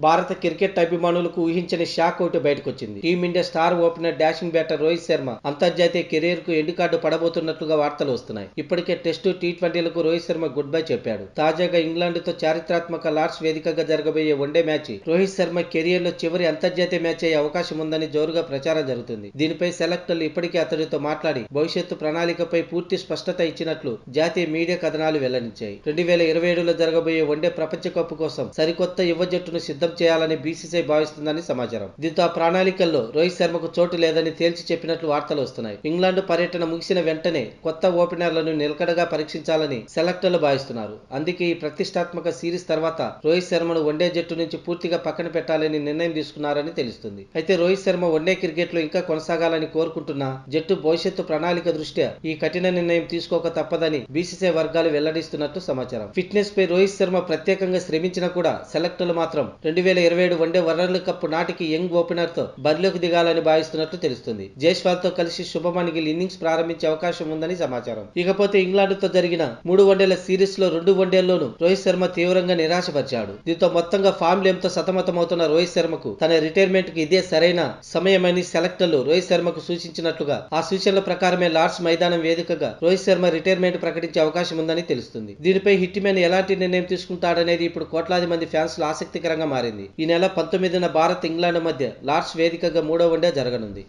భారత క్రికెట్ అభిమానులకు ఊహించని షాక్ ఒకటి బయటకొచ్చింది. Team India star opener dashing batter Rohit Sharma అంతర్జాతీయ కెరీర్ కు ఎండ్ కార్డు పడబోతున్నట్లుగా వార్తలు వస్తున్నాయి. ఇప్పటికే టెస్టు, టీ20లకు రోహిత్ శర్మ గుడ్ బై చెప్పాడు. తాజాగా ఇంగ్లాండ్ తో చారిత్రాత్మక లార్డ్స్ వేదికగా జరగబోయే one day match Rohit Sharma career లో చివరి అంతర్జాతీయ మ్యాచ్ అయ్యే అవకాశం ఉందని జోరుగా ప్రచారం జరుగుతుంది. దీనిపై సెలెక్టర్లు ఇప్పటికే అతడితో మాట్లాడి భవిష్యత్తు ప్రణాళికపై పూర్తి స్పష్టత ఇచ్చినట్లు జాతీయ మీడియా కథనాలు వెల్లడించాయి. 2027లో జరగబోయే వన్డే ప్రపంచ కప్ కోసం సరికొత్త యువ జట్టును సిద్ధం చేయాలని బీసీసీఐ భావిస్తుందని సమాచారం. దీంతో ఆ ప్రణాళికల్లో రోహిత్ శర్మకు చోటు లేదని తేల్చి చెప్పినట్లు వార్తలు వస్తున్నాయి. ఇంగ్లాండ్ పర్యటన ముగిసిన వెంటనే కొత్త ఓపెనర్లను నిలకడగా పరీక్షించాలని సెలెక్టర్లు భావిస్తున్నారు. అందుకే ఈ ప్రతిష్టాత్మక సిరీస్ తర్వాత రోహిత్ శర్మను వన్డే జట్టు నుంచి పూర్తిగా పక్కన పెట్టాలని నిర్ణయం తీసుకున్నారని తెలుస్తుంది. అయితే రోహిత్ శర్మ వన్డే క్రికెట్ లో ఇంకా కొనసాగాలని కోరుకుంటున్నా జట్టు భవిష్యత్తు ప్రణాళిక దృష్ట్యా ఈ కఠిన నిర్ణయం తీసుకోక తప్పదని బీసీసీఐ వర్గాలు వెల్లడిస్తున్నట్టు సమాచారం. ఫిట్నెస్ పై రోహిత్ శర్మ ప్రత్యేకంగా శ్రమించినా కూడా సెలెక్టర్లు మాత్రం 2027 వన్డే వరల్డ్ కప్ నాటికి యంగ్ ఓపెనర్ తో బరిలోకి దిగాలని భావిస్తున్నట్లు తెలుస్తుంది. జైస్వాల్ తో కలిసి శుభమన్ గిల్ ఇన్నింగ్స్ ప్రారంభించే అవకాశం ఉందని సమాచారం. ఇకపోతే ఇంగ్లాండ్ తో జరిగిన 3 వన్డేల సిరీస్ లో 2 వన్డేల్లోనూ రోహిత్ శర్మ తీవ్రంగా నిరాశపరిచాడు. దీంతో మొత్తంగా ఫామ్ లేమితో సతమతమవుతున్న రోహిత్ శర్మకు తన రిటైర్మెంట్ కి ఇదే సరైన సమయమని సెలెక్టర్లు రోహిత్ శర్మకు సూచించినట్లుగా ఆ సూచనల ప్రకారమే లార్డ్స్ మైదానం వేదికగా రోహిత్ శర్మ రిటైర్మెంట్ ప్రకటించే అవకాశం ఉందని తెలుస్తుంది. దీనిపై హిట్ మ్యాన్ ఎలాంటి నిర్ణయం తీసుకుంటాడనేది ఇప్పుడు కోట్లాది మంది ఫ్యాన్స్ లో ఆసక్తికరంగా మారింది. ఈ నెల 19న భారత్, ఇంగ్లాండ్ మధ్య లార్డ్స్ వేదికగా 3వ వన్డే జరగనుంది.